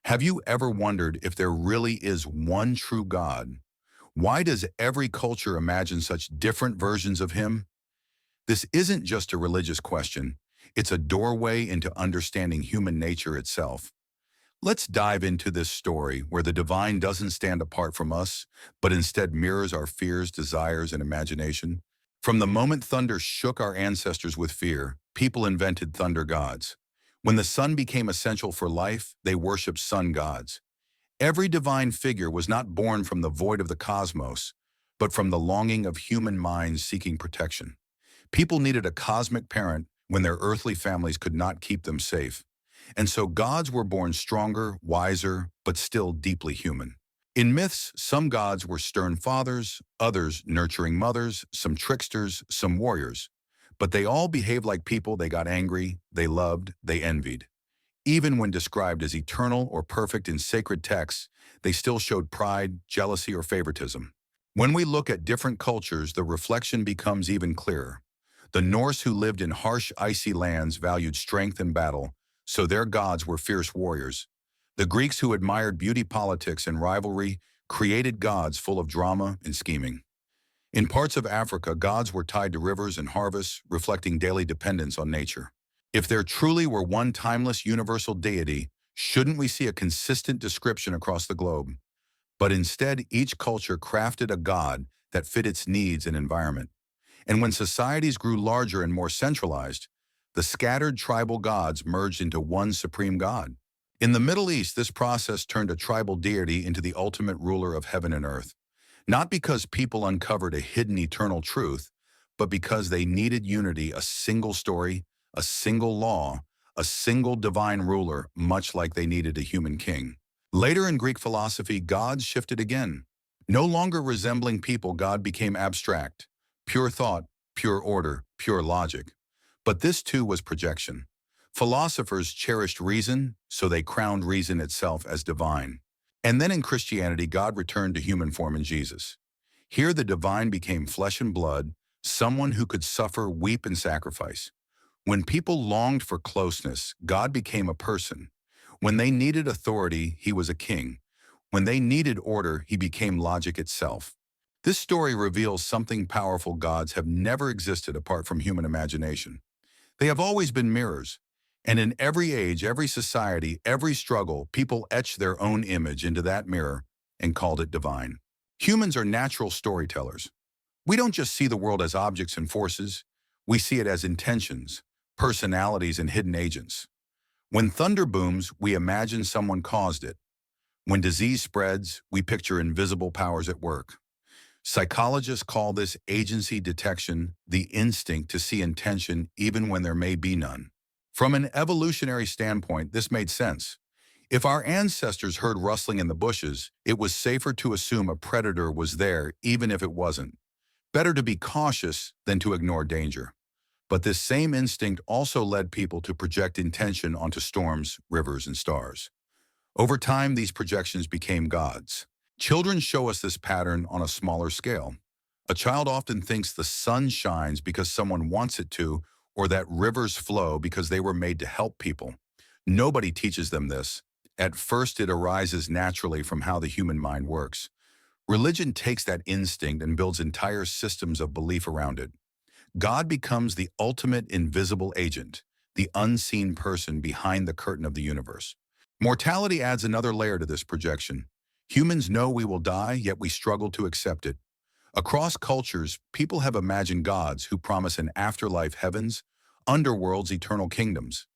Have you ever wondered if there really is one true God? Why does every culture imagine such different versions of him? This isn't just a religious question. It's a doorway into understanding human nature itself. Let's dive into this story where the divine doesn't stand apart from us, but instead mirrors our fears, desires, and imagination. From the moment thunder shook our ancestors with fear, people invented thunder gods. When the sun became essential for life, they worshipped sun gods. Every divine figure was not born from the void of the cosmos, but from the longing of human minds seeking protection. People needed a cosmic parent when their earthly families could not keep them safe. And so gods were born stronger, wiser, but still deeply human. In myths, some gods were stern fathers, others nurturing mothers, some tricksters, some warriors. But they all behaved like people. They got angry, they loved, they envied. Even when described as eternal or perfect in sacred texts, they still showed pride, jealousy, or favoritism. When we look at different cultures, the reflection becomes even clearer. The Norse, who lived in harsh, icy lands, valued strength and battle, so their gods were fierce warriors. The Greeks, who admired beauty, politics, and rivalry, created gods full of drama and scheming. In parts of Africa, gods were tied to rivers and harvests, reflecting daily dependence on nature. If there truly were one timeless universal deity, shouldn't we see a consistent description across the globe? But instead, each culture crafted a god that fit its needs and environment. And when societies grew larger and more centralized, the scattered tribal gods merged into one supreme god. In the Middle East, this process turned a tribal deity into the ultimate ruler of heaven and earth. Not because people uncovered a hidden eternal truth, but because they needed unity, a single story, a single law, a single divine ruler, much like they needed a human king. Later in Greek philosophy, gods shifted again. No longer resembling people, God became abstract, pure thought, pure order, pure logic. But this too was projection. Philosophers cherished reason, so they crowned reason itself as divine. And then in Christianity, God returned to human form in Jesus. Here the divine became flesh and blood, someone who could suffer, weep, and sacrifice. When people longed for closeness, God became a person. When they needed authority, he was a king. When they needed order, he became logic itself. This story reveals something powerful: gods have never existed apart from human imagination. They have always been mirrors. And in every age, every society, every struggle, people etched their own image into that mirror and called it divine. Humans are natural storytellers. We don't just see the world as objects and forces. We see it as intentions, personalities, and hidden agents. When thunder booms, we imagine someone caused it. When disease spreads, we picture invisible powers at work. Psychologists call this agency detection, the instinct to see intention even when there may be none. From an evolutionary standpoint, this made sense. If our ancestors heard rustling in the bushes, it was safer to assume a predator was there even if it wasn't. Better to be cautious than to ignore danger. But this same instinct also led people to project intention onto storms, rivers, and stars. Over time, these projections became gods. Children show us this pattern on a smaller scale. A child often thinks the sun shines because someone wants it to, or that rivers flow because they were made to help people. Nobody teaches them this. At first, it arises naturally from how the human mind works. Religion takes that instinct and builds entire systems of belief around it. God becomes the ultimate invisible agent, the unseen person behind the curtain of the universe. Mortality adds another layer to this projection. Humans know we will die, yet we struggle to accept it. Across cultures, people have imagined gods who promise an afterlife, heavens, underworlds, eternal kingdoms.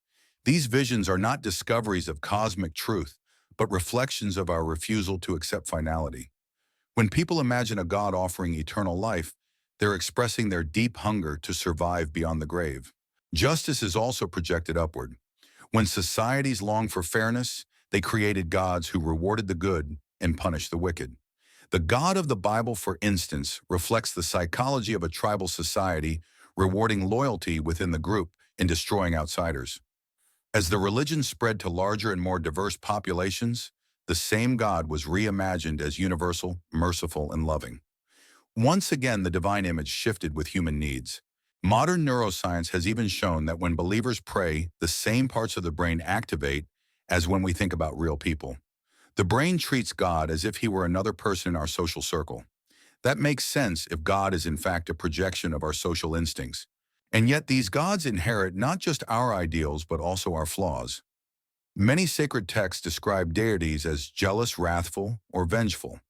These visions are not discoveries of cosmic truth, but reflections of our refusal to accept finality. When people imagine a god offering eternal life, they're expressing their deep hunger to survive beyond the grave. Justice is also projected upward. When societies long for fairness, they created gods who rewarded the good and punished the wicked. The God of the Bible, for instance, reflects the psychology of a tribal society, rewarding loyalty within the group and destroying outsiders. As the religion spread to larger and more diverse populations, the same God was reimagined as universal, merciful, and loving. Once again, the divine image shifted with human needs. Modern neuroscience has even shown that when believers pray, the same parts of the brain activate as when we think about real people. The brain treats God as if he were another person in our social circle. That makes sense if God is in fact a projection of our social instincts. And yet these gods inherit not just our ideals but also our flaws. Many sacred texts describe deities as jealous, wrathful, or vengeful.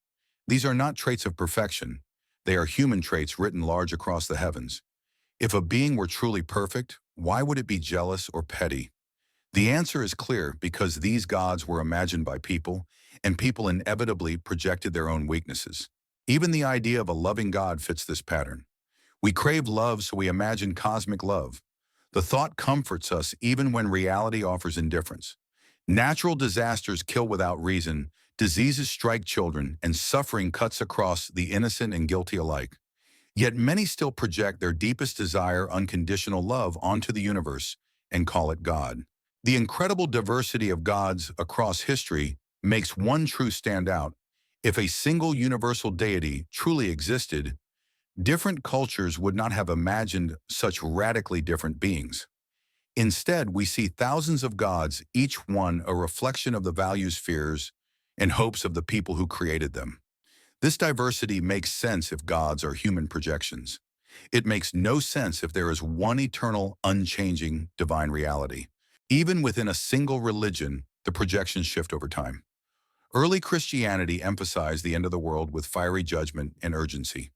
These are not traits of perfection. They are human traits written large across the heavens. If a being were truly perfect, why would it be jealous or petty? The answer is clear because these gods were imagined by people, and people inevitably projected their own weaknesses. Even the idea of a loving God fits this pattern. We crave love, so we imagine cosmic love. The thought comforts us even when reality offers indifference. Natural disasters kill without reason, diseases strike children, and suffering cuts across the innocent and guilty alike. Yet many still project their deepest desire, unconditional love, onto the universe and call it God. The incredible diversity of gods across history makes one truth stand out. If a single universal deity truly existed, different cultures would not have imagined such radically different beings. Instead, we see thousands of gods, each one a reflection of the values, fears, and hopes of the people who created them. This diversity makes sense if gods are human projections. It makes no sense if there is one eternal, unchanging, divine reality. Even within a single religion, the projections shift over time. Early Christianity emphasized the end of the world with fiery judgment and urgency.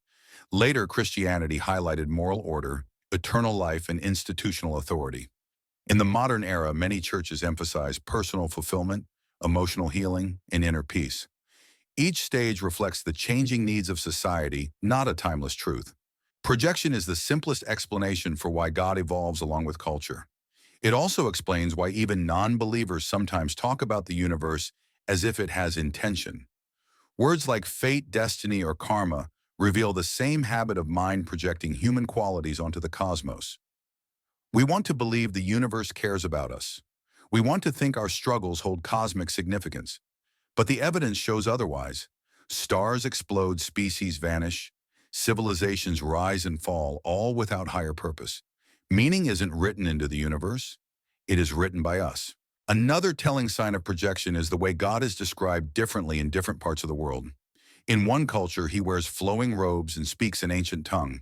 Later, Christianity highlighted moral order, eternal life, and institutional authority. In the modern era, many churches emphasize personal fulfillment, emotional healing, and inner peace. Each stage reflects the changing needs of society, not a timeless truth. Projection is the simplest explanation for why God evolves along with culture. It also explains why even non-believers sometimes talk about the universe as if it has intention. Words like fate, destiny, or karma reveal the same habit of mind projecting human qualities onto the cosmos. We want to believe the universe cares about us. We want to think our struggles hold cosmic significance. But the evidence shows otherwise. Stars explode, species vanish, civilizations rise and fall, all without higher purpose. Meaning isn't written into the universe, it is written by us. Another telling sign of projection is the way God is described differently in different parts of the world. In one culture, he wears flowing robes and speaks an ancient tongue.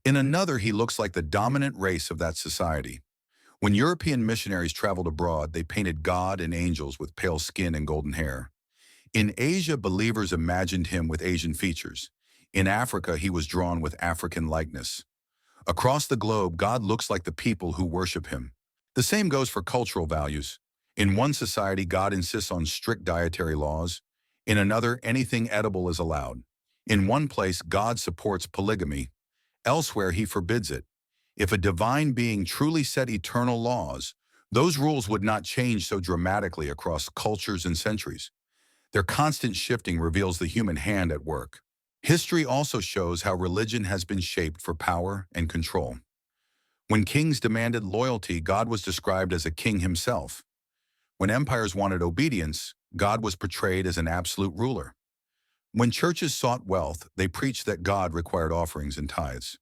In another, he looks like the dominant race of that society. When European missionaries traveled abroad, they painted God and angels with pale skin and golden hair. In Asia, believers imagined him with Asian features. In Africa, he was drawn with African likeness. Across the globe, God looks like the people who worship him. The same goes for cultural values. In one society, God insists on strict dietary laws. In another, anything edible is allowed. In one place, God supports polygamy. Elsewhere, he forbids it. If a divine being truly set eternal laws, those rules would not change so dramatically across cultures and centuries. Their constant shifting reveals the human hand at work. History also shows how religion has been shaped for power and control. When kings demanded loyalty, God was described as a king himself. When empires wanted obedience, God was portrayed as an absolute ruler. When churches sought wealth, they preached that God required offerings and tithes.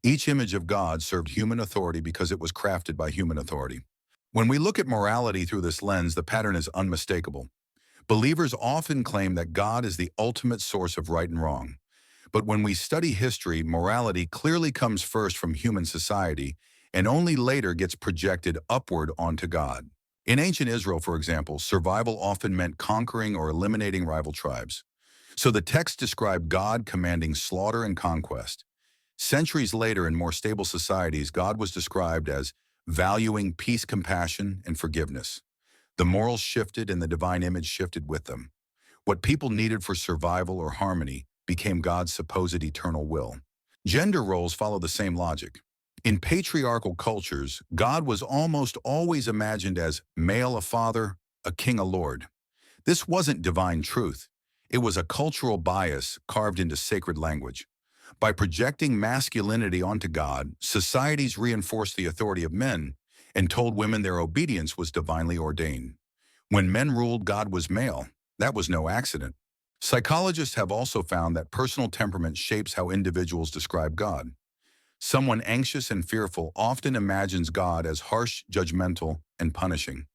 Each image of God served human authority because it was crafted by human authority. When we look at morality through this lens, the pattern is unmistakable. Believers often claim that God is the ultimate source of right and wrong. But when we study history, morality clearly comes first from human society and only later gets projected upward onto God. In ancient Israel, for example, survival often meant conquering or eliminating rival tribes. So the text described God commanding slaughter and conquest. Centuries later, in more stable societies, God was described as valuing peace, compassion, and forgiveness. The morals shifted and the divine image shifted with them. What people needed for survival or harmony became God's supposed eternal will. Gender roles follow the same logic. In patriarchal cultures, God was almost always imagined as male a father, a king a lord. This wasn't divine truth. It was a cultural bias carved into sacred language. By projecting masculinity onto God, societies reinforced the authority of men and told women their obedience was divinely ordained. When men ruled, God was male. That was no accident. Psychologists have also found that personal temperament shapes how individuals describe God. Someone anxious and fearful often imagines God as harsh, judgmental, and punishing.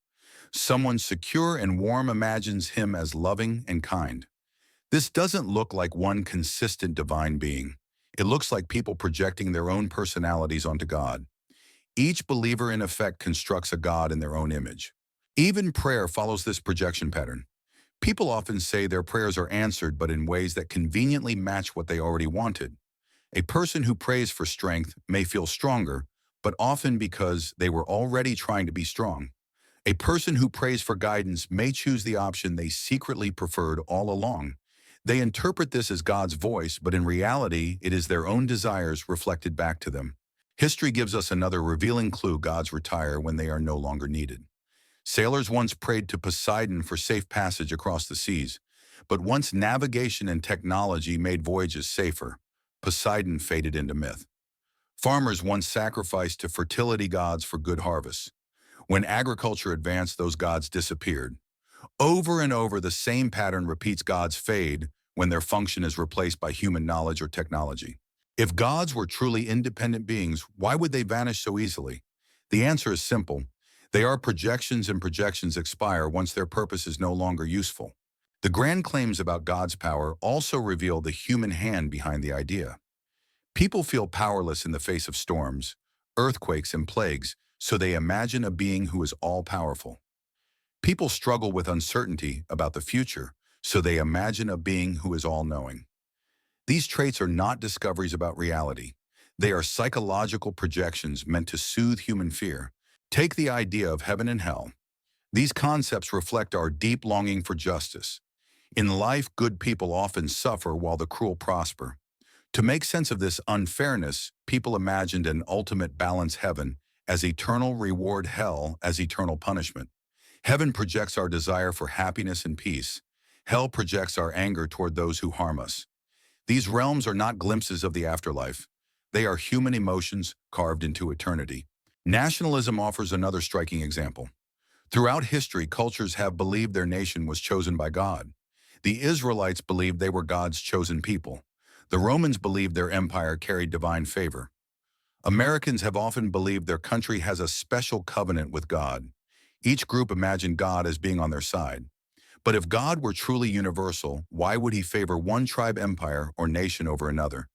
Someone secure and warm imagines him as loving and kind. This doesn't look like one consistent divine being. It looks like people projecting their own personalities onto God. Each believer in effect constructs a God in their own image. Even prayer follows this projection pattern. People often say their prayers are answered, but in ways that conveniently match what they already wanted. A person who prays for strength may feel stronger, but often because they were already trying to be strong. A person who prays for guidance may choose the option they secretly preferred all along. They interpret this as God's voice, but in reality, it is their own desires reflected back to them. History gives us another revealing clue: gods retire when they are no longer needed. Sailors once prayed to Poseidon for safe passage across the seas, but once navigation and technology made voyages safer, Poseidon faded into myth. Farmers once sacrificed to fertility gods for good harvests. When agriculture advanced, those gods disappeared. Over and over, the same pattern repeats: gods fade when their function is replaced by human knowledge or technology. If gods were truly independent beings, why would they vanish so easily? The answer is simple. They are projections, and projections expire once their purpose is no longer useful. The grand claims about God's power also reveal the human hand behind the idea. People feel powerless in the face of storms, earthquakes, and plagues, so they imagine a being who is all-powerful. People struggle with uncertainty about the future, so they imagine a being who is all-knowing. These traits are not discoveries about reality. They are psychological projections meant to soothe human fear. Take the idea of heaven and hell. These concepts reflect our deep longing for justice. In life, good people often suffer while the cruel prosper. To make sense of this unfairness, people imagined an ultimate balance: heaven as eternal reward, hell as eternal punishment. Heaven projects our desire for happiness and peace. Hell projects our anger toward those who harm us. These realms are not glimpses of the afterlife. They are human emotions carved into eternity. Nationalism offers another striking example. Throughout history, cultures have believed their nation was chosen by God. The Israelites believed they were God's chosen people. The Romans believed their empire carried divine favor. Americans have often believed their country has a special covenant with God. Each group imagined God as being on their side. But if God were truly universal, why would he favor one tribe, empire, or nation over another?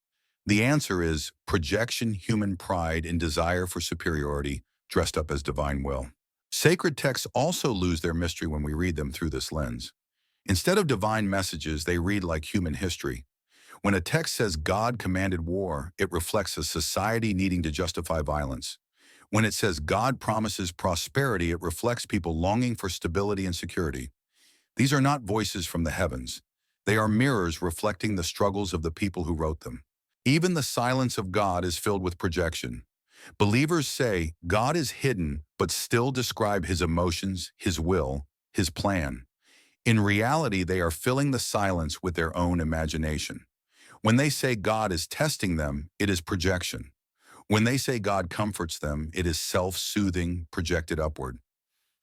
The answer is projection: human pride and desire for superiority dressed up as divine will. Sacred texts also lose their mystery when we read them through this lens. Instead of divine messages, they read like human history. When a text says God commanded war, it reflects a society needing to justify violence. When it says God promises prosperity, it reflects people longing for stability and security. These are not voices from the heavens. They are mirrors reflecting the struggles of the people who wrote them. Even the silence of God is filled with projection. Believers say God is hidden, but still describe his emotions, his will, his plan. In reality, they are filling the silence with their own imagination. When they say God is testing them, it is projection. When they say God comforts them, it is self-soothing, projected upward.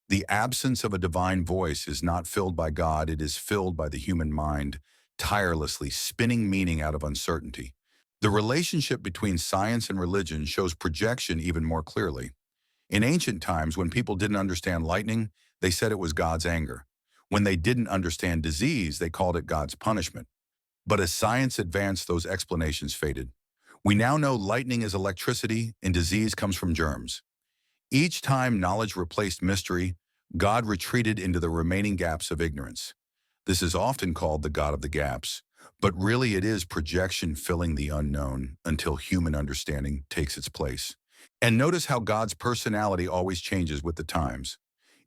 The absence of a divine voice is not filled by God, it is filled by the human mind, tirelessly spinning meaning out of uncertainty. The relationship between science and religion shows projection even more clearly. In ancient times, when people didn't understand lightning, they said it was God's anger. When they didn't understand disease, they called it God's punishment. But as science advanced, those explanations faded. We now know lightning is electricity and disease comes from germs. Each time knowledge replaced mystery, God retreated into the remaining gaps of ignorance. This is often called the God of the gaps, but really it is projection filling the unknown until human understanding takes its place. And notice how God's personality always changes with the times.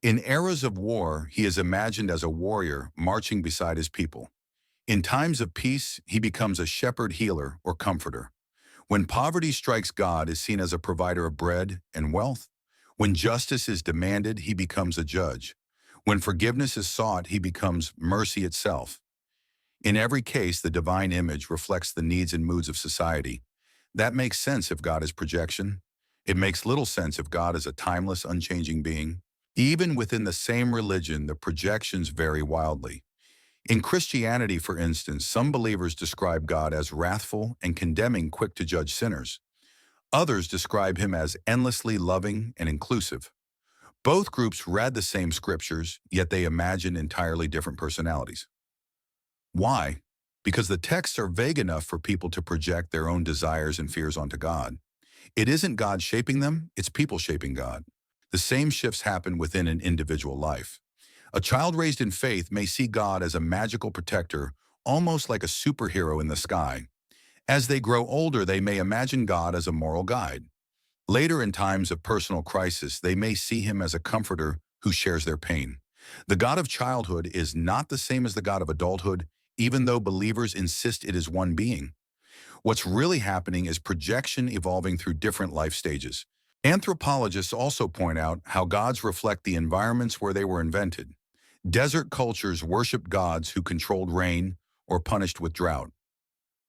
In eras of war, he is imagined as a warrior marching beside his people. In times of peace, he becomes a shepherd, healer, or comforter. When poverty strikes, God is seen as a provider of bread and wealth. When justice is demanded, he becomes a judge. When forgiveness is sought, he becomes mercy itself. In every case, the divine image reflects the needs and moods of society. That makes sense if God is projection. It makes little sense if God is a timeless, unchanging being. Even within the same religion, the projections vary wildly. In Christianity, for instance, some believers describe God as wrathful and condemning, quick to judge sinners. Others describe him as endlessly loving and inclusive. Both groups read the same scriptures, yet they imagined entirely different personalities. Why? Because the texts are vague enough for people to project their own desires and fears onto God. It isn't God shaping them, it's people shaping God. The same shifts happen within an individual life. A child raised in faith may see God as a magical protector, almost like a superhero in the sky. As they grow older, they may imagine God as a moral guide. Later, in times of personal crisis, they may see him as a comforter who shares their pain. The God of childhood is not the same as the God of adulthood, even though believers insist it is one being. What's really happening is projection evolving through different life stages. Anthropologists also point out how gods reflect the environments where they were invented. Desert cultures worshiped gods who controlled rain or punished with drought.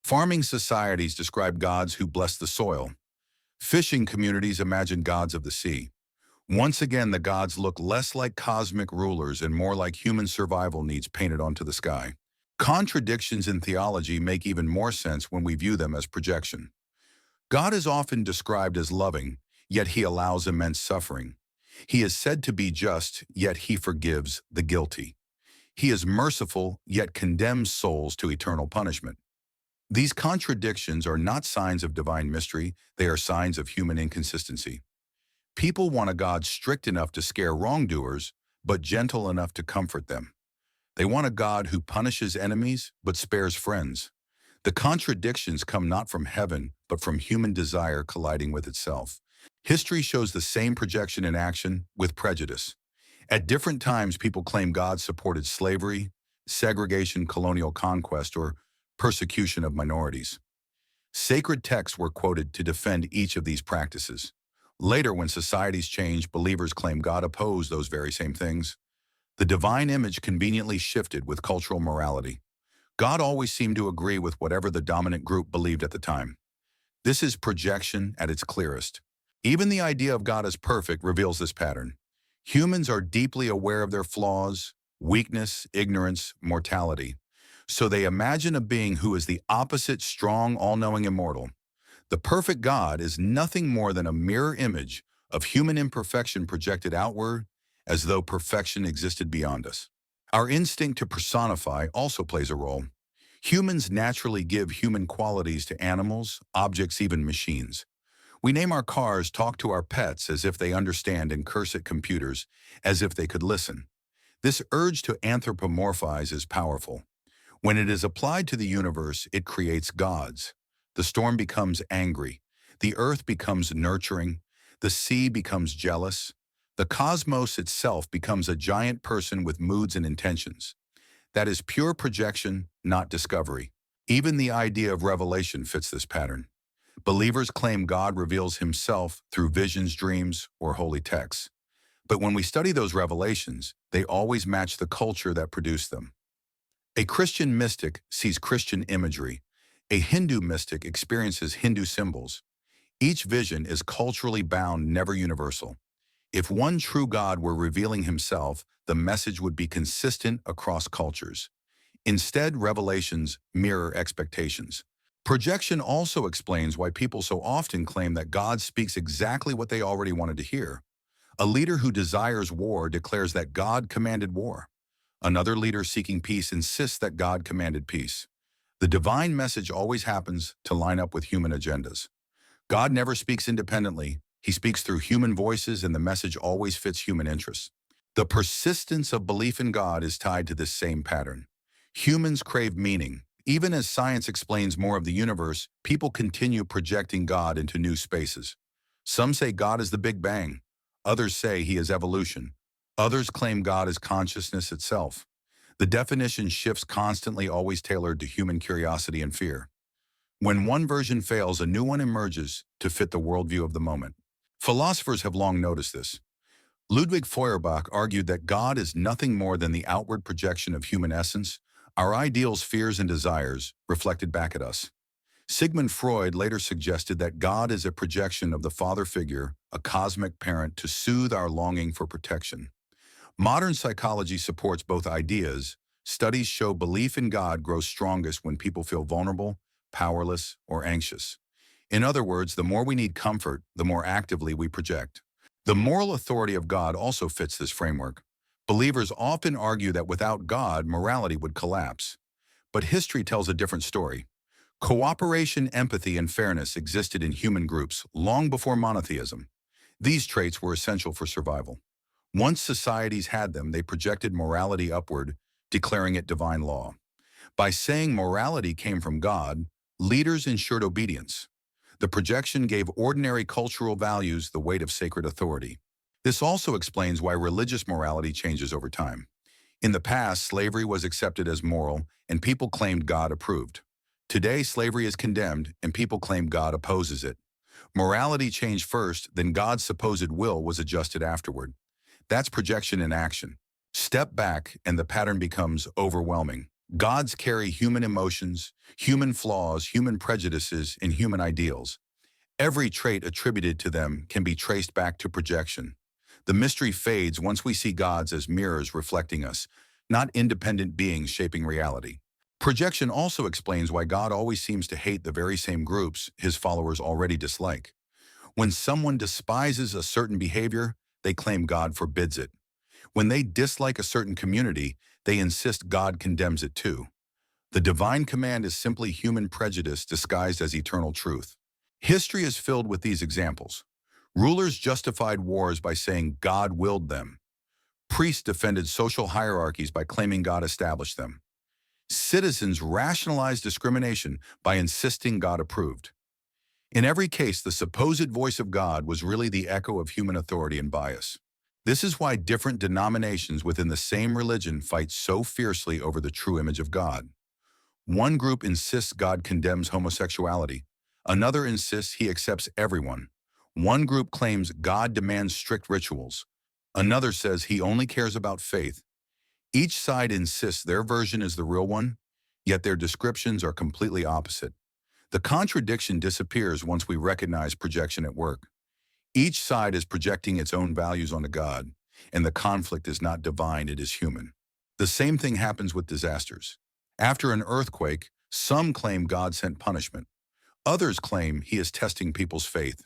Farming societies describe gods who bless the soil. Fishing communities imagine gods of the sea. Once again, the gods look less like cosmic rulers and more like human survival needs painted onto the sky. Contradictions in theology make even more sense when we view them as projection. God is often described as loving, yet he allows immense suffering. He is said to be just, yet he forgives the guilty. He is merciful, yet condemns souls to eternal punishment. These contradictions are not signs of divine mystery, they are signs of human inconsistency. People want a God strict enough to scare wrongdoers, but gentle enough to comfort them. They want a God who punishes enemies, but spares friends. The contradictions come not from heaven, but from human desire colliding with itself. History shows the same projection in action with prejudice. At different times, people claim God supported slavery, segregation, colonial conquest, or persecution of minorities. Sacred texts were quoted to defend each of these practices. Later, when societies changed, believers claim God opposed those very same things. The divine image conveniently shifted with cultural morality. God always seemed to agree with whatever the dominant group believed at the time. This is projection at its clearest. Even the idea of God as perfect reveals this pattern. Humans are deeply aware of their flaws, weakness, ignorance, mortality. So they imagine a being who is the opposite, strong, all-knowing, immortal. The perfect God is nothing more than a mirror image of human imperfection projected outward, as though perfection existed beyond us. Our instinct to personify also plays a role. Humans naturally give human qualities to animals, objects, even machines. We name our cars, talk to our pets as if they understand, and curse at computers as if they could listen. This urge to anthropomorphize is powerful. When it is applied to the universe, it creates gods. The storm becomes angry. The earth becomes nurturing. The sea becomes jealous. The cosmos itself becomes a giant person with moods and intentions. That is pure projection, not discovery. Even the idea of revelation fits this pattern. Believers claim God reveals himself through visions, dreams, or holy texts. But when we study those revelations, they always match the culture that produced them. A Christian mystic sees Christian imagery. A Hindu mystic experiences Hindu symbols. Each vision is culturally bound, never universal. If one true God were revealing himself, the message would be consistent across cultures. Instead, revelations mirror expectations. Projection also explains why people so often claim that God speaks exactly what they already wanted to hear. A leader who desires war declares that God commanded war. Another leader seeking peace insists that God commanded peace. The divine message always happens to line up with human agendas. God never speaks independently. He speaks through human voices, and the message always fits human interests. The persistence of belief in God is tied to this same pattern. Humans crave meaning. Even as science explains more of the universe, people continue projecting God into new spaces. Some say God is the Big Bang. Others say he is evolution. Others claim God is consciousness itself. The definition shifts constantly, always tailored to human curiosity and fear. When one version fails, a new one emerges to fit the worldview of the moment. Philosophers have long noticed this. Ludwig Feuerbach argued that God is nothing more than the outward projection of human essence, our ideals, fears, and desires reflected back at us. Sigmund Freud later suggested that God is a projection of the father figure, a cosmic parent to soothe our longing for protection. Modern psychology supports both ideas. Studies show belief in God grows strongest when people feel vulnerable, powerless, or anxious. In other words, the more we need comfort, the more actively we project. The moral authority of God also fits this framework. Believers often argue that without God, morality would collapse. But history tells a different story. Cooperation, empathy, and fairness existed in human groups long before monotheism. These traits were essential for survival. Once societies had them, they projected morality upward, declaring it divine law. By saying morality came from God, leaders ensured obedience. The projection gave ordinary cultural values the weight of sacred authority. This also explains why religious morality changes over time. In the past, slavery was accepted as moral, and people claimed God approved. Today, slavery is condemned, and people claim God opposes it. Morality changed first, then God's supposed will was adjusted afterward. That's projection in action. Step back, and the pattern becomes overwhelming. Gods carry human emotions, human flaws, human prejudices, and human ideals. Every trait attributed to them can be traced back to projection. The mystery fades once we see gods as mirrors reflecting us, not independent beings shaping reality. Projection also explains why God always seems to hate the very same groups his followers already dislike. When someone despises a certain behavior, they claim God forbids it. When they dislike a certain community, they insist God condemns it too. The divine command is simply human prejudice disguised as eternal truth. History is filled with these examples. Rulers justified wars by saying God willed them. Priests defended social hierarchies by claiming God established them. Citizens rationalized discrimination by insisting God approved. In every case, the supposed voice of God was really the echo of human authority and bias. This is why different denominations within the same religion fight so fiercely over the true image of God. One group insists God condemns homosexuality. Another insists he accepts everyone. One group claims God demands strict rituals. Another says he only cares about faith. Each side insists their version is the real one, yet their descriptions are completely opposite. The contradiction disappears once we recognize projection at work. Each side is projecting its own values onto God, and the conflict is not divine, it is human. The same thing happens with disasters. After an earthquake, some claim God sent punishment. Others claim he is testing people's faith.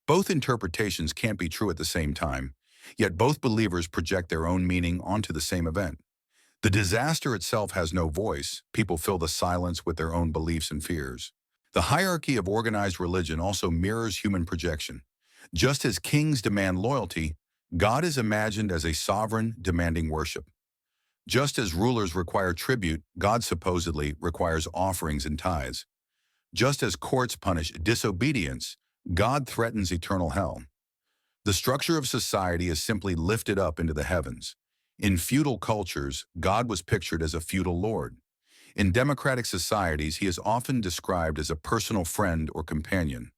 Both interpretations can't be true at the same time, yet both believers project their own meaning onto the same event. The disaster itself has no voice. People fill the silence with their own beliefs and fears. The hierarchy of organized religion also mirrors human projection. Just as kings demand loyalty, God is imagined as a sovereign demanding worship. Just as rulers require tribute, God supposedly requires offerings and tithes. Just as courts punish disobedience, God threatens eternal hell. The structure of society is simply lifted up into the heavens. In feudal cultures, God was pictured as a feudal lord. In democratic societies, he is often described as a personal friend or companion.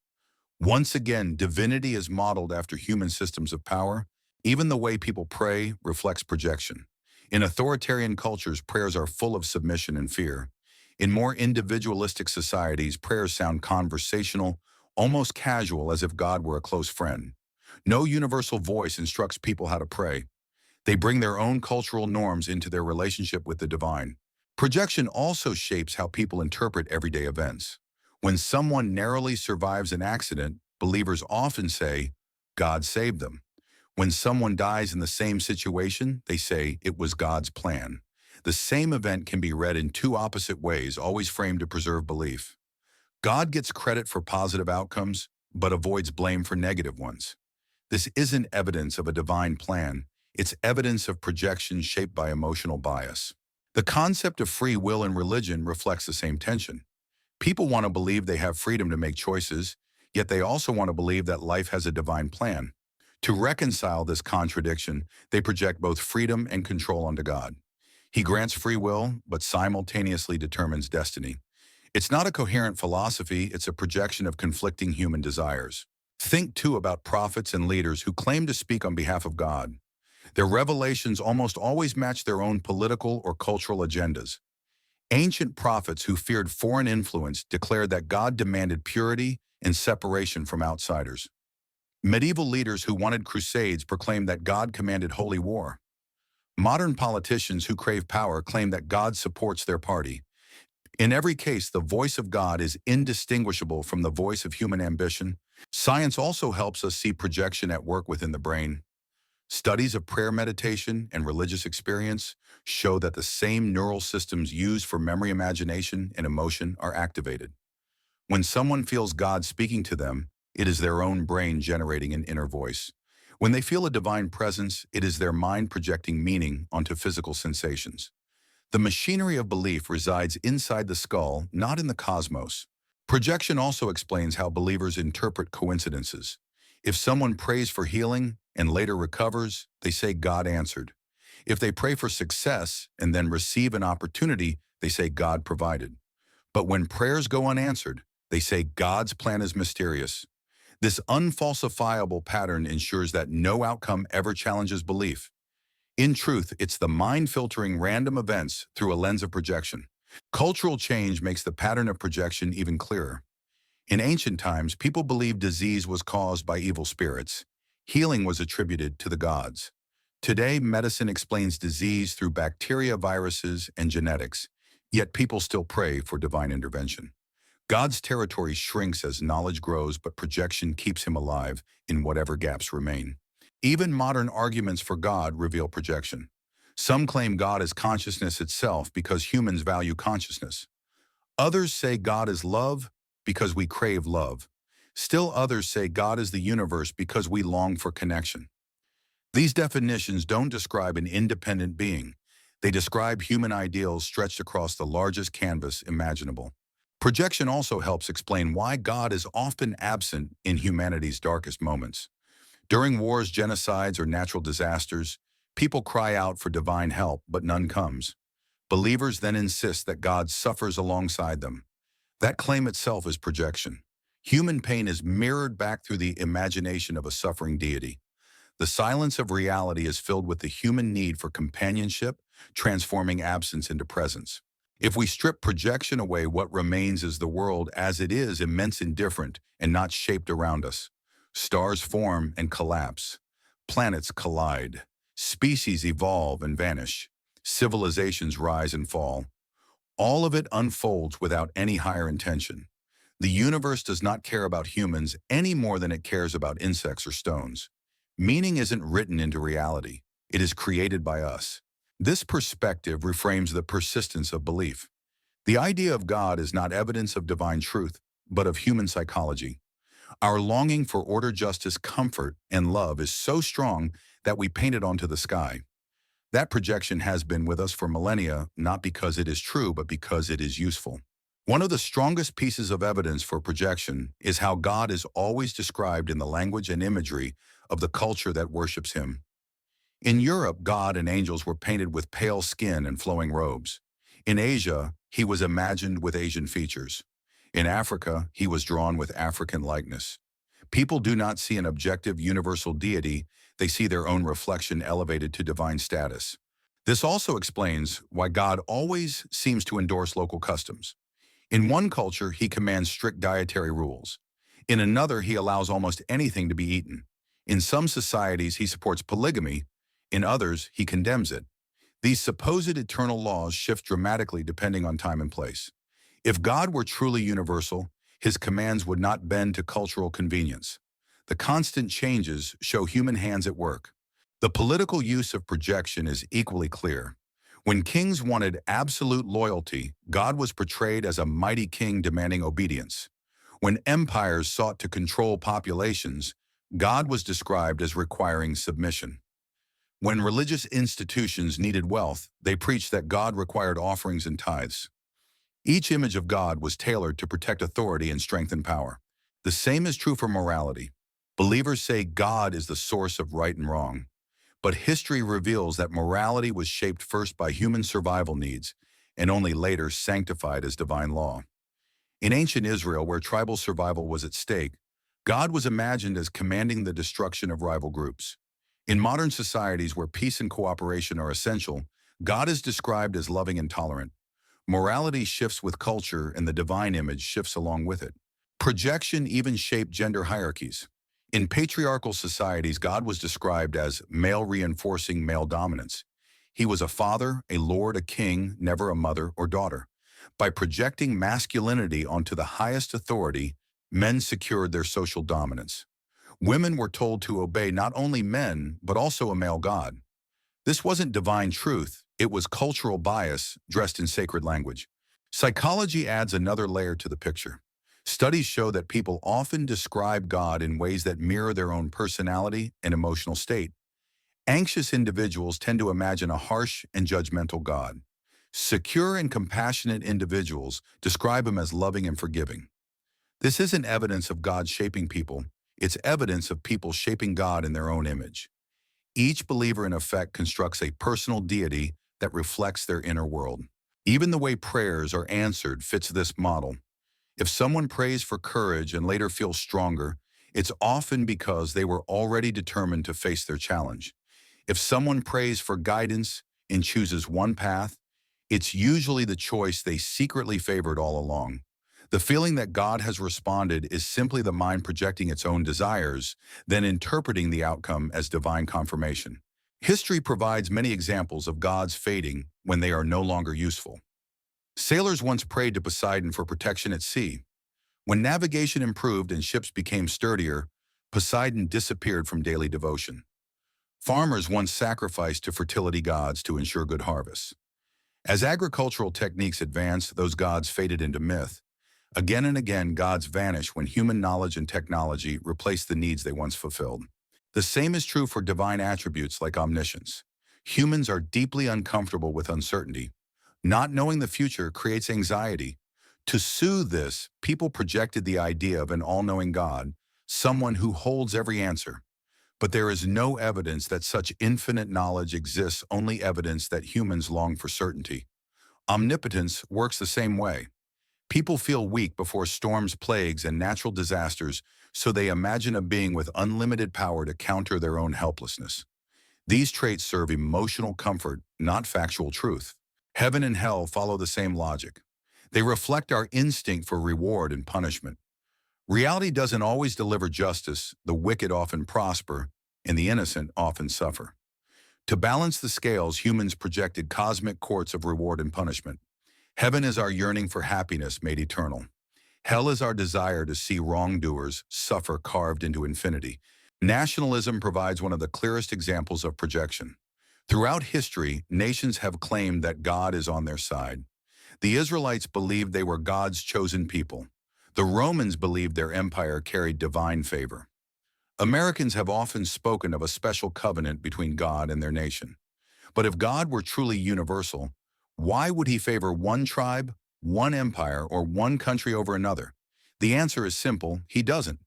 Once again, divinity is modeled after human systems of power. Even the way people pray reflects projection. In authoritarian cultures, prayers are full of submission and fear. In more individualistic societies, prayers sound conversational, almost casual, as if God were a close friend. No universal voice instructs people how to pray. They bring their own cultural norms into their relationship with the divine. Projection also shapes how people interpret everyday events. When someone narrowly survives an accident, believers often say, God saved them. When someone dies in the same situation, they say it was God's plan. The same event can be read in two opposite ways, always framed to preserve belief. God gets credit for positive outcomes, but avoids blame for negative ones. This isn't evidence of a divine plan. It's evidence of projection shaped by emotional bias. The concept of free will in religion reflects the same tension. People want to believe they have freedom to make choices, yet they also want to believe that life has a divine plan. To reconcile this contradiction, they project both freedom and control onto God. He grants free will, but simultaneously determines destiny. It's not a coherent philosophy, it's a projection of conflicting human desires. Think too about prophets and leaders who claim to speak on behalf of God. Their revelations almost always match their own political or cultural agendas. Ancient prophets who feared foreign influence declared that God demanded purity and separation from outsiders. Medieval leaders who wanted crusades proclaimed that God commanded holy war. Modern politicians who crave power claim that God supports their party. In every case, the voice of God is indistinguishable from the voice of human ambition. Science also helps us see projection at work within the brain. Studies of prayer meditation and religious experience show that the same neural systems used for memory, imagination, and emotion are activated. When someone feels God speaking to them, it is their own brain generating an inner voice. When they feel a divine presence, it is their mind projecting meaning onto physical sensations. The machinery of belief resides inside the skull, not in the cosmos. Projection also explains how believers interpret coincidences. If someone prays for healing and later recovers, they say God answered. If they pray for success and then receive an opportunity, they say God provided. But when prayers go unanswered, they say God's plan is mysterious. This unfalsifiable pattern ensures that no outcome ever challenges belief. In truth, it's the mind filtering random events through a lens of projection. Cultural change makes the pattern of projection even clearer. In ancient times, people believed disease was caused by evil spirits. Healing was attributed to the gods. Today, medicine explains disease through bacteria, viruses, and genetics, yet people still pray for divine intervention. God's territory shrinks as knowledge grows, but projection keeps him alive in whatever gaps remain. Even modern arguments for God reveal projection. Some claim God is consciousness itself because humans value consciousness. Others say God is love because we crave love. Still others say God is the universe because we long for connection. These definitions don't describe an independent being. They describe human ideals stretched across the largest canvas imaginable. Projection also helps explain why God is often absent in humanity's darkest moments. During wars, genocides, or natural disasters, people cry out for divine help, but none comes. Believers then insist that God suffers alongside them. That claim itself is projection. Human pain is mirrored back through the imagination of a suffering deity. The silence of reality is filled with the human need for companionship, transforming absence into presence. If we strip projection away, what remains is the world as it is, immense and different, and not shaped around us. Stars form and collapse. Planets collide. Species evolve and vanish. Civilizations rise and fall. All of it unfolds without any higher intention. The universe does not care about humans any more than it cares about insects or stones. Meaning isn't written into reality. It is created by us. This perspective reframes the persistence of belief. The idea of God is not evidence of divine truth, but of human psychology. Our longing for order, justice, comfort, and love is so strong that we paint it onto the sky. That projection has been with us for millennia, not because it is true, but because it is useful. One of the strongest pieces of evidence for projection is how God is always described in the language and imagery of the culture that worships him. In Europe, God and angels were painted with pale skin and flowing robes. In Asia, he was imagined with Asian features. In Africa, he was drawn with African likeness. People do not see an objective universal deity, they see their own reflection elevated to divine status. This also explains why God always seems to endorse local customs. In one culture, he commands strict dietary rules. In another, he allows almost anything to be eaten. In some societies, he supports polygamy. In others, he condemns it. These supposed eternal laws shift dramatically depending on time and place. If God were truly universal, his commands would not bend to cultural convenience. The constant changes show human hands at work. The political use of projection is equally clear. When kings wanted absolute loyalty, God was portrayed as a mighty king demanding obedience. When empires sought to control populations, God was described as requiring submission. When religious institutions needed wealth, they preached that God required offerings and tithes. Each image of God was tailored to protect authority and strengthen power. The same is true for morality. Believers say God is the source of right and wrong. But history reveals that morality was shaped first by human survival needs and only later sanctified as divine law. In ancient Israel, where tribal survival was at stake, God was imagined as commanding the destruction of rival groups. In modern societies where peace and cooperation are essential, God is described as loving and tolerant. Morality shifts with culture and the divine image shifts along with it. Projection even shaped gender hierarchies. In patriarchal societies, God was described as male reinforcing male dominance. He was a father, a lord, a king, never a mother or daughter. By projecting masculinity onto the highest authority, men secured their social dominance. Women were told to obey not only men, but also a male god. This wasn't divine truth, it was cultural bias dressed in sacred language. Psychology adds another layer to the picture. Studies show that people often describe God in ways that mirror their own personality and emotional state. Anxious individuals tend to imagine a harsh and judgmental God. Secure and compassionate individuals describe him as loving and forgiving. This isn't evidence of God shaping people, it's evidence of people shaping God in their own image. Each believer in effect constructs a personal deity that reflects their inner world. Even the way prayers are answered fits this model. If someone prays for courage and later feels stronger, it's often because they were already determined to face their challenge. If someone prays for guidance and chooses one path, it's usually the choice they secretly favored all along. The feeling that God has responded is simply the mind projecting its own desires, then interpreting the outcome as divine confirmation. History provides many examples of gods fading when they are no longer useful. Sailors once prayed to Poseidon for protection at sea. When navigation improved and ships became sturdier, Poseidon disappeared from daily devotion. Farmers once sacrificed to fertility gods to ensure good harvests. As agricultural techniques advanced, those gods faded into myth. Again and again, gods vanish when human knowledge and technology replace the needs they once fulfilled. The same is true for divine attributes like omniscience. Humans are deeply uncomfortable with uncertainty. Not knowing the future creates anxiety. To soothe this, people projected the idea of an all-knowing God, someone who holds every answer. But there is no evidence that such infinite knowledge exists, only evidence that humans long for certainty. Omnipotence works the same way. People feel weak before storms, plagues, and natural disasters, so they imagine a being with unlimited power to counter their own helplessness. These traits serve emotional comfort, not factual truth. Heaven and hell follow the same logic. They reflect our instinct for reward and punishment. Reality doesn't always deliver justice, the wicked often prosper, and the innocent often suffer. To balance the scales, humans projected cosmic courts of reward and punishment. Heaven is our yearning for happiness made eternal. Hell is our desire to see wrongdoers suffer carved into infinity. Nationalism provides one of the clearest examples of projection. Throughout history, nations have claimed that God is on their side. The Israelites believed they were God's chosen people. The Romans believed their empire carried divine favor. Americans have often spoken of a special covenant between God and their nation. But if God were truly universal, why would he favor one tribe, one empire, or one country over another? The answer is simple: he doesn't.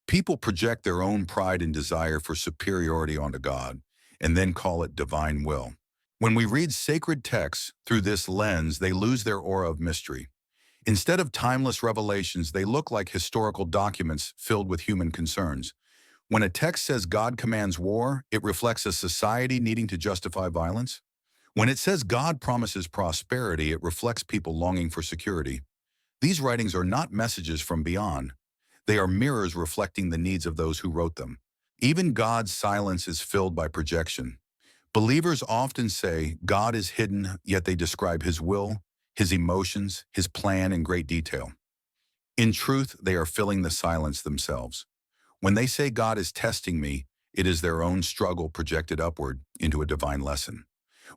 People project their own pride and desire for superiority onto God, and then call it divine will. When we read sacred texts through this lens, they lose their aura of mystery. Instead of timeless revelations, they look like historical documents filled with human concerns. When a text says God commands war, it reflects a society needing to justify violence. When it says God promises prosperity, it reflects people longing for security. These writings are not messages from beyond. They are mirrors reflecting the needs of those who wrote them. Even God's silence is filled by projection. Believers often say God is hidden, yet they describe his will, his emotions, his plan in great detail. In truth, they are filling the silence themselves. When they say God is testing me, it is their own struggle projected upward into a divine lesson.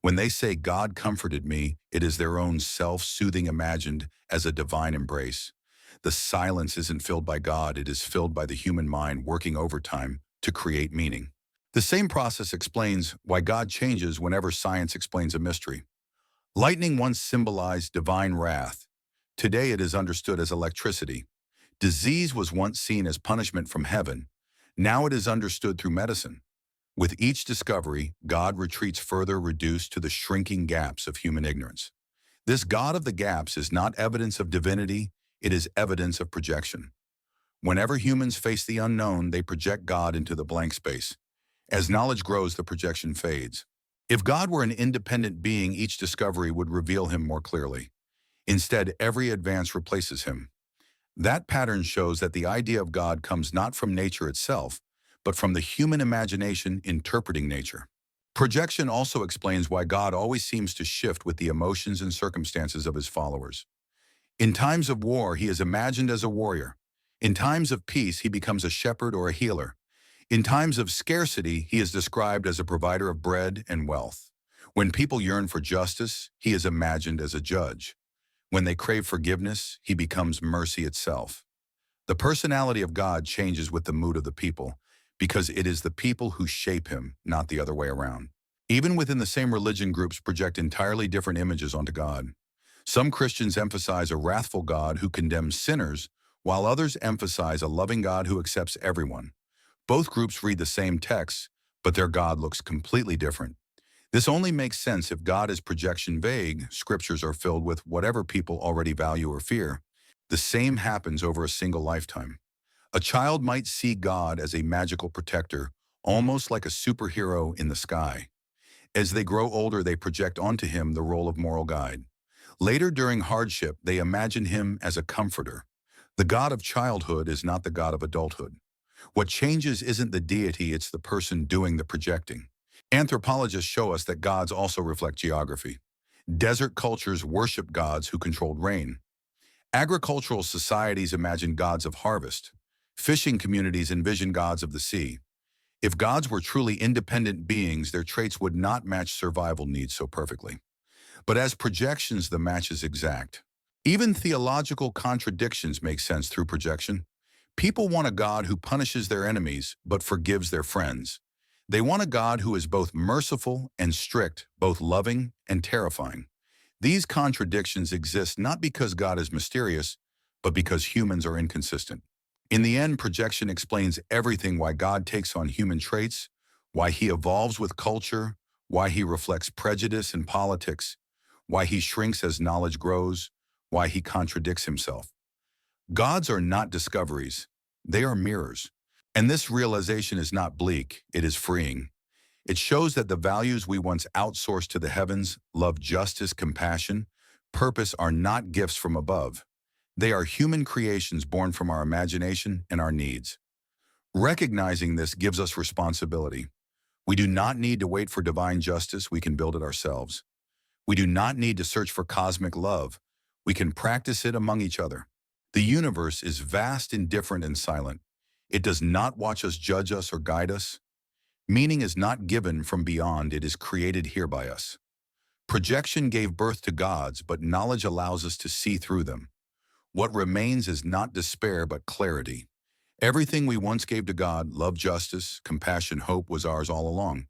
When they say God comforted me, it is their own self-soothing imagined as a divine embrace. The silence isn't filled by God, it is filled by the human mind working overtime to create meaning. The same process explains why God changes whenever science explains a mystery. Lightning once symbolized divine wrath. Today it is understood as electricity. Disease was once seen as punishment from heaven. Now it is understood through medicine. With each discovery, God retreats further, reduced to the shrinking gaps of human ignorance. This God of the gaps is not evidence of divinity, it is evidence of projection. Whenever humans face the unknown, they project God into the blank space. As knowledge grows, the projection fades. If God were an independent being, each discovery would reveal him more clearly. Instead, every advance replaces him. That pattern shows that the idea of God comes not from nature itself, but from the human imagination interpreting nature. Projection also explains why God always seems to shift with the emotions and circumstances of his followers. In times of war, he is imagined as a warrior. In times of peace, he becomes a shepherd or a healer. In times of scarcity, he is described as a provider of bread and wealth. When people yearn for justice, he is imagined as a judge. When they crave forgiveness, he becomes mercy itself. The personality of God changes with the mood of the people, because it is the people who shape him, not the other way around. Even within the same religion, groups project entirely different images onto God. Some Christians emphasize a wrathful God who condemns sinners, while others emphasize a loving God who accepts everyone. Both groups read the same text, but their God looks completely different. This only makes sense if God is projection vague. Scriptures are filled with whatever people already value or fear. The same happens over a single lifetime. A child might see God as a magical protector, almost like a superhero in the sky. As they grow older, they project onto him the role of moral guide. Later, during hardship, they imagine him as a comforter. The God of childhood is not the God of adulthood. What changes isn't the deity, it's the person doing the projecting. Anthropologists show us that gods also reflect geography. Desert cultures worship gods who controlled rain. Agricultural societies imagine gods of harvest. Fishing communities envision gods of the sea. If gods were truly independent beings, their traits would not match survival needs so perfectly. But as projections, the match is exact. Even theological contradictions make sense through projection. People want a God who punishes their enemies but forgives their friends. They want a God who is both merciful and strict, both loving and terrifying. These contradictions exist not because God is mysterious, but because humans are inconsistent. In the end, projection explains everything: why God takes on human traits, why he evolves with culture, why he reflects prejudice in politics, why he shrinks as knowledge grows, why he contradicts himself. Gods are not discoveries, they are mirrors. And this realization is not bleak, it is freeing. It shows that the values we once outsourced to the heavens, love, justice, compassion, purpose, are not gifts from above. They are human creations born from our imagination and our needs. Recognizing this gives us responsibility. We do not need to wait for divine justice, we can build it ourselves. We do not need to search for cosmic love, we can practice it among each other. The universe is vast, indifferent, and silent. It does not watch us, judge us, or guide us. Meaning is not given from beyond, it is created here by us. Projection gave birth to gods, but knowledge allows us to see through them. What remains is not despair, but clarity. Everything we once gave to God, love, justice, compassion, hope, was ours all along.